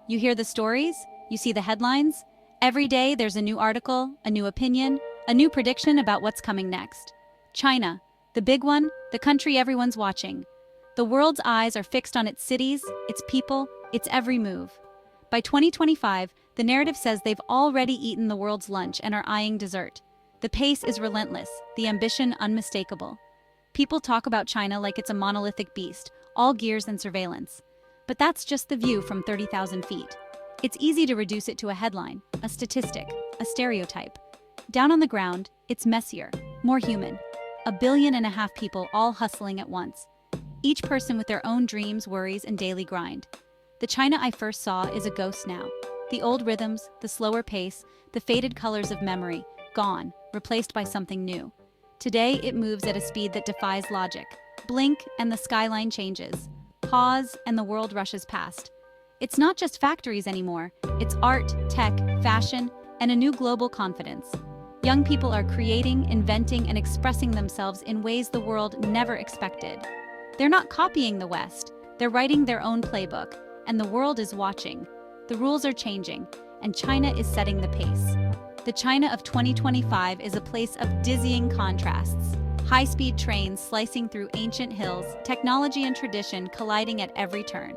You hear the stories, you see the headlines. Every day there's a new article, a new opinion, a new prediction about what's coming next. China, the big one, the country everyone's watching. The world's eyes are fixed on its cities, its people, its every move. By 2025, the narrative says they've already eaten the world's lunch and are eyeing dessert. The pace is relentless, the ambition unmistakable. People talk about China like it's a monolithic beast, all gears and surveillance. But that's just the view from 30,000 feet. It's easy to reduce it to a headline, a statistic, a stereotype. Down on the ground, it's messier, more human. 1.5 billion people all hustling at once. Each person with their own dreams, worries, and daily grind. The China I first saw is a ghost now. The old rhythms, the slower pace, the faded colors of memory, gone, replaced by something new. Today, it moves at a speed that defies logic. Blink, and the skyline changes. Pause, and the world rushes past. It's not just factories anymore. It's art, tech, fashion, and a new global confidence. Young people are creating, inventing, and expressing themselves in ways the world never expected. They're not copying the West. They're writing their own playbook, and the world is watching. The rules are changing, and China is setting the pace. The China of 2025 is a place of dizzying contrasts. High-speed trains slicing through ancient hills, technology and tradition colliding at every turn.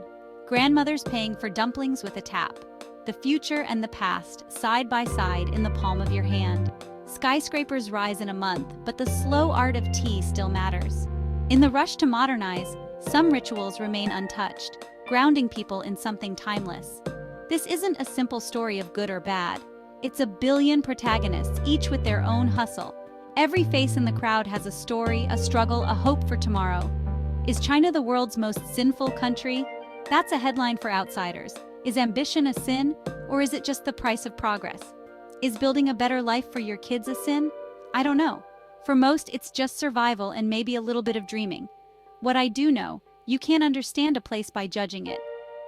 Grandmothers paying for dumplings with a tap. The future and the past, side by side in the palm of your hand. Skyscrapers rise in a month, but the slow art of tea still matters. In the rush to modernize, some rituals remain untouched, grounding people in something timeless. This isn't a simple story of good or bad. It's a billion protagonists, each with their own hustle. Every face in the crowd has a story, a struggle, a hope for tomorrow. Is China the world's most sinful country? That's a headline for outsiders. Is ambition a sin, or is it just the price of progress? Is building a better life for your kids a sin? I don't know. For most, it's just survival and maybe a little bit of dreaming. What I do know, you can't understand a place by judging it.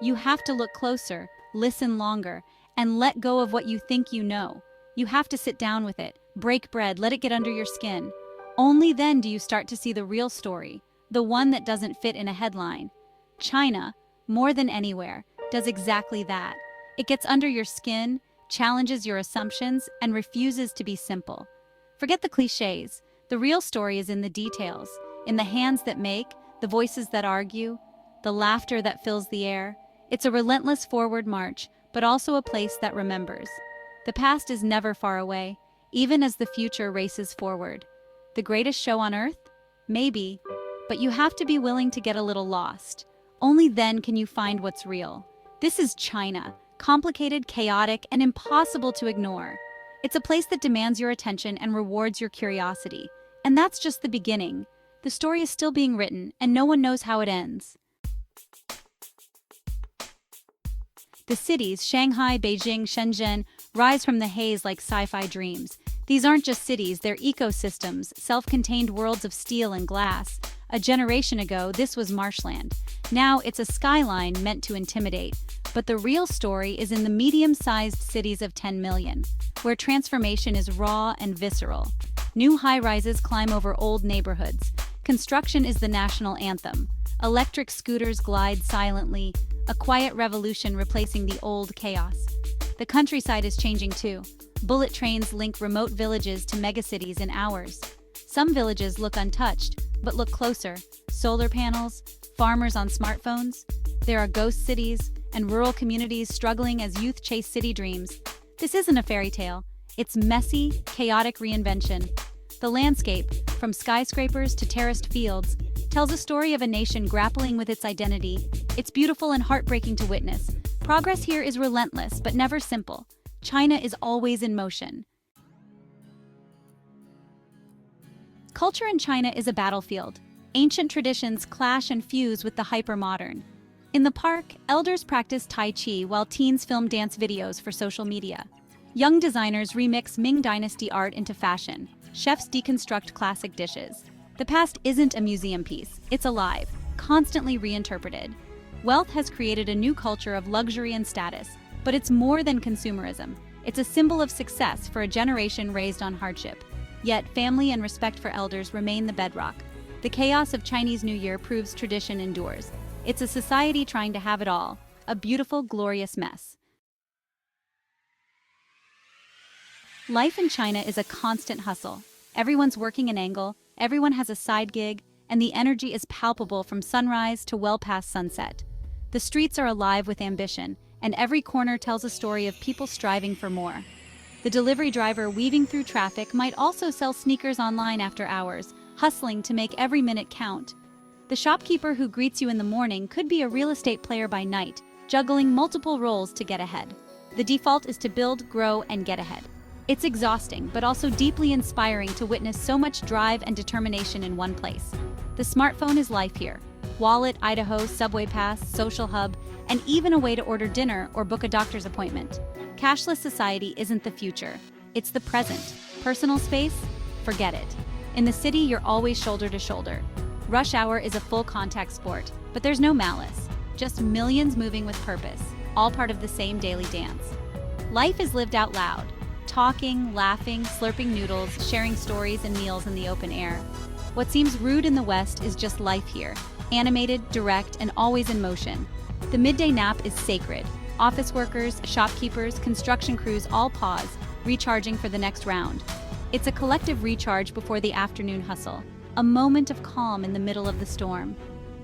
You have to look closer, listen longer, and let go of what you think you know. You have to sit down with it, break bread, let it get under your skin. Only then do you start to see the real story, the one that doesn't fit in a headline. China, more than anywhere, does exactly that. It gets under your skin, challenges your assumptions, and refuses to be simple. Forget the cliches. The real story is in the details, in the hands that make, the voices that argue, the laughter that fills the air. It's a relentless forward march, but also a place that remembers. The past is never far away, even as the future races forward. The greatest show on earth? Maybe, but you have to be willing to get a little lost. Only then can you find what's real. This is China, complicated, chaotic, and impossible to ignore. It's a place that demands your attention and rewards your curiosity. And that's just the beginning. The story is still being written, and no one knows how it ends. The cities, Shanghai, Beijing, Shenzhen, rise from the haze like sci-fi dreams. These aren't just cities, they're ecosystems, self-contained worlds of steel and glass. A generation ago, this was marshland. Now it's a skyline meant to intimidate. But the real story is in the medium-sized cities of 10 million, where transformation is raw and visceral. New high-rises climb over old neighborhoods. Construction is the national anthem. Electric scooters glide silently, a quiet revolution replacing the old chaos. The countryside is changing too. Bullet trains link remote villages to megacities in hours. Some villages look untouched, but look closer. Solar panels, farmers on smartphones. There are ghost cities and rural communities struggling as youth chase city dreams. This isn't a fairy tale. It's messy, chaotic reinvention. The landscape, from skyscrapers to terraced fields, tells a story of a nation grappling with its identity. It's beautiful and heartbreaking to witness. Progress here is relentless, but never simple. China is always in motion. Culture in China is a battlefield. Ancient traditions clash and fuse with the hyper-modern. In the park, elders practice Tai Chi while teens film dance videos for social media. Young designers remix Ming Dynasty art into fashion. Chefs deconstruct classic dishes. The past isn't a museum piece, it's alive, constantly reinterpreted. Wealth has created a new culture of luxury and status, but it's more than consumerism. It's a symbol of success for a generation raised on hardship. Yet, family and respect for elders remain the bedrock. The chaos of Chinese New Year proves tradition endures. It's a society trying to have it all: a beautiful, glorious mess. Life in China is a constant hustle. Everyone's working an angle, everyone has a side gig, and the energy is palpable from sunrise to well past sunset. The streets are alive with ambition, and every corner tells a story of people striving for more. The delivery driver weaving through traffic might also sell sneakers online after hours, hustling to make every minute count. The shopkeeper who greets you in the morning could be a real estate player by night, juggling multiple roles to get ahead. The default is to build, grow, and get ahead. It's exhausting, but also deeply inspiring to witness so much drive and determination in one place. The smartphone is life here. Wallet, Idaho, subway pass, social hub, and even a way to order dinner or book a doctor's appointment. Cashless society isn't the future. It's the present. Personal space? Forget it. In the city, you're always shoulder to shoulder. Rush hour is a full contact sport, but there's no malice. Just millions moving with purpose, all part of the same daily dance. Life is lived out loud. Talking, laughing, slurping noodles, sharing stories and meals in the open air. What seems rude in the West is just life here, animated, direct, and always in motion. The midday nap is sacred. Office workers, shopkeepers, construction crews all pause, recharging for the next round. It's a collective recharge before the afternoon hustle, a moment of calm in the middle of the storm.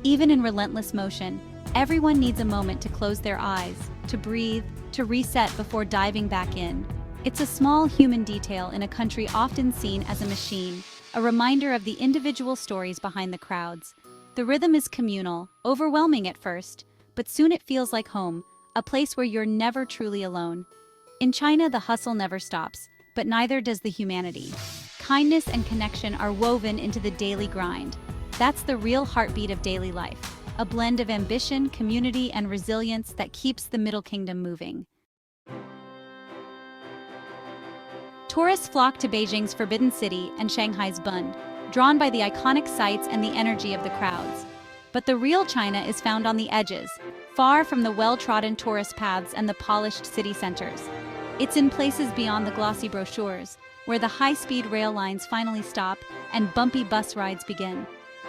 Even in relentless motion, everyone needs a moment to close their eyes, to breathe, to reset before diving back in. It's a small human detail in a country often seen as a machine, a reminder of the individual stories behind the crowds. The rhythm is communal, overwhelming at first, but soon it feels like home, a place where you're never truly alone. In China, the hustle never stops, but neither does the humanity. Kindness and connection are woven into the daily grind. That's the real heartbeat of daily life, a blend of ambition, community, and resilience that keeps the Middle Kingdom moving. Tourists flock to Beijing's Forbidden City and Shanghai's Bund, drawn by the iconic sights and the energy of the crowds. But the real China is found on the edges, far from the well-trodden tourist paths and the polished city centers. It's in places beyond the glossy brochures, where the high-speed rail lines finally stop and bumpy bus rides begin.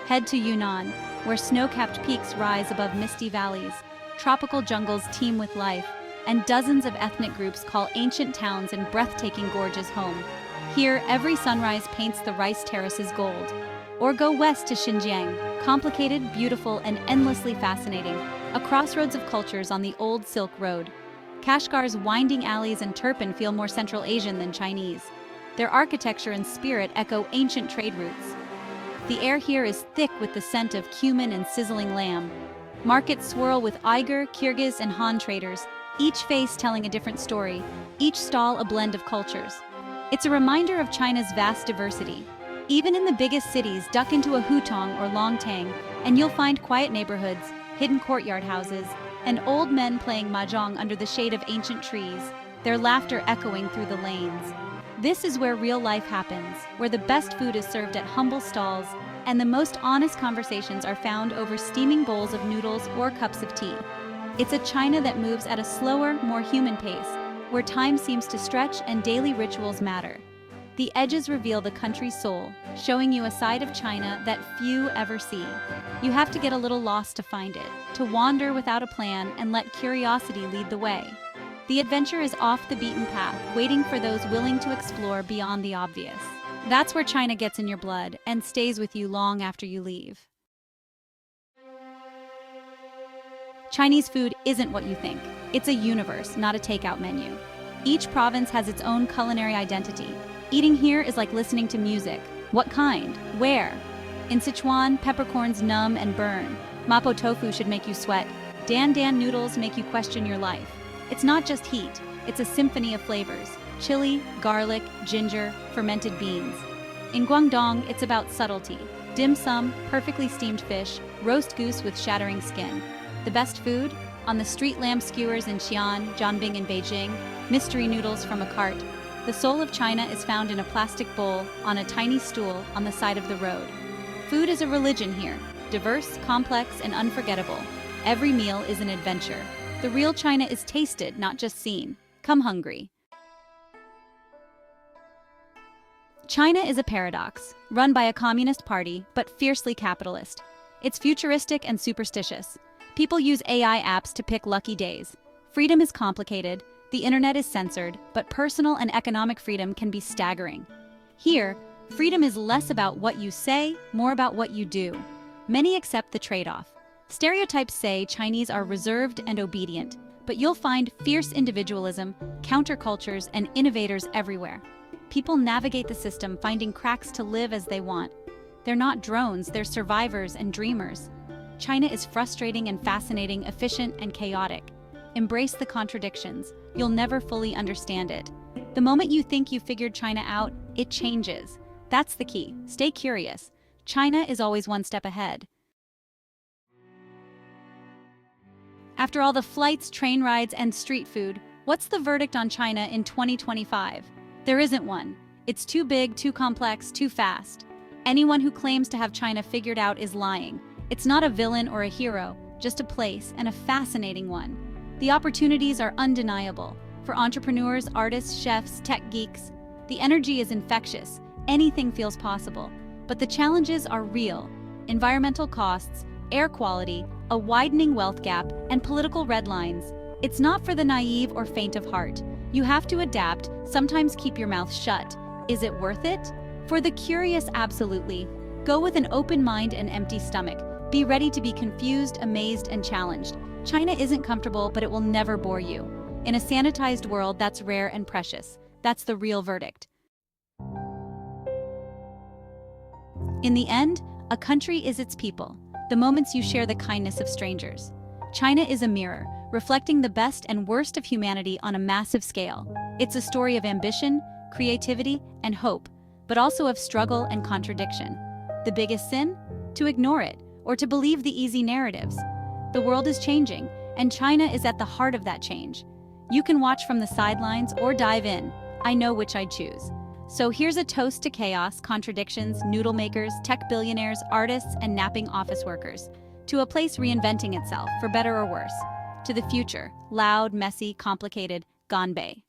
Head to Yunnan, where snow-capped peaks rise above misty valleys, tropical jungles teem with life, and dozens of ethnic groups call ancient towns and breathtaking gorges home. Here, every sunrise paints the rice terraces gold. Or go west to Xinjiang, complicated, beautiful, and endlessly fascinating, a crossroads of cultures on the old Silk Road. Kashgar's winding alleys and turban feel more Central Asian than Chinese. Their architecture and spirit echo ancient trade routes. The air here is thick with the scent of cumin and sizzling lamb. Markets swirl with Uyghur, Kyrgyz, and Han traders, each face telling a different story, each stall a blend of cultures. It's a reminder of China's vast diversity. Even in the biggest cities, duck into a hutong or longtang, and you'll find quiet neighborhoods, hidden courtyard houses, and old men playing mahjong under the shade of ancient trees, their laughter echoing through the lanes. This is where real life happens, where the best food is served at humble stalls, and the most honest conversations are found over steaming bowls of noodles or cups of tea. It's a China that moves at a slower, more human pace, where time seems to stretch and daily rituals matter. The edges reveal the country's soul, showing you a side of China that few ever see. You have to get a little lost to find it, to wander without a plan and let curiosity lead the way. The adventure is off the beaten path, waiting for those willing to explore beyond the obvious. That's where China gets in your blood and stays with you long after you leave. Chinese food isn't what you think. It's a universe, not a takeout menu. Each province has its own culinary identity. Eating here is like listening to music. What kind? Where? In Sichuan, peppercorns numb and burn. Mapo tofu should make you sweat. Dan Dan noodles make you question your life. It's not just heat, it's a symphony of flavors. Chili, garlic, ginger, fermented beans. In Guangdong, it's about subtlety. Dim sum, perfectly steamed fish, roast goose with shattering skin. The best food? On the street lamb skewers in Xi'an, Jianbing in Beijing, mystery noodles from a cart. The soul of China is found in a plastic bowl on a tiny stool on the side of the road. Food is a religion here, diverse, complex, and unforgettable. Every meal is an adventure. The real China is tasted, not just seen. Come hungry. China is a paradox, run by a communist party, but fiercely capitalist. It's futuristic and superstitious. People use AI apps to pick lucky days. Freedom is complicated, the internet is censored, but personal and economic freedom can be staggering. Here, freedom is less about what you say, more about what you do. Many accept the trade-off. Stereotypes say Chinese are reserved and obedient, but you'll find fierce individualism, countercultures, and innovators everywhere. People navigate the system, finding cracks to live as they want. They're not drones, they're survivors and dreamers. China is frustrating and fascinating, efficient and chaotic. Embrace the contradictions. You'll never fully understand it. The moment you think you figured China out, it changes. That's the key. Stay curious. China is always one step ahead. After all the flights, train rides, and street food, what's the verdict on China in 2025? There isn't one. It's too big, too complex, too fast. Anyone who claims to have China figured out is lying. It's not a villain or a hero, just a place, and a fascinating one. The opportunities are undeniable. For entrepreneurs, artists, chefs, tech geeks, the energy is infectious. Anything feels possible. But the challenges are real. Environmental costs, air quality, a widening wealth gap, and political red lines. It's not for the naive or faint of heart. You have to adapt, sometimes keep your mouth shut. Is it worth it? For the curious, absolutely. Go with an open mind and empty stomach. Be ready to be confused, amazed, and challenged. China isn't comfortable, but it will never bore you. In a sanitized world, that's rare and precious. That's the real verdict. In the end, a country is its people, the moments you share the kindness of strangers. China is a mirror, reflecting the best and worst of humanity on a massive scale. It's a story of ambition, creativity, and hope, but also of struggle and contradiction. The biggest sin? To ignore it, or to believe the easy narratives. The world is changing, and China is at the heart of that change. You can watch from the sidelines or dive in. I know which I'd choose. So here's a toast to chaos, contradictions, noodle makers, tech billionaires, artists, and napping office workers. To a place reinventing itself, for better or worse. To the future, loud, messy, complicated, Ganbei.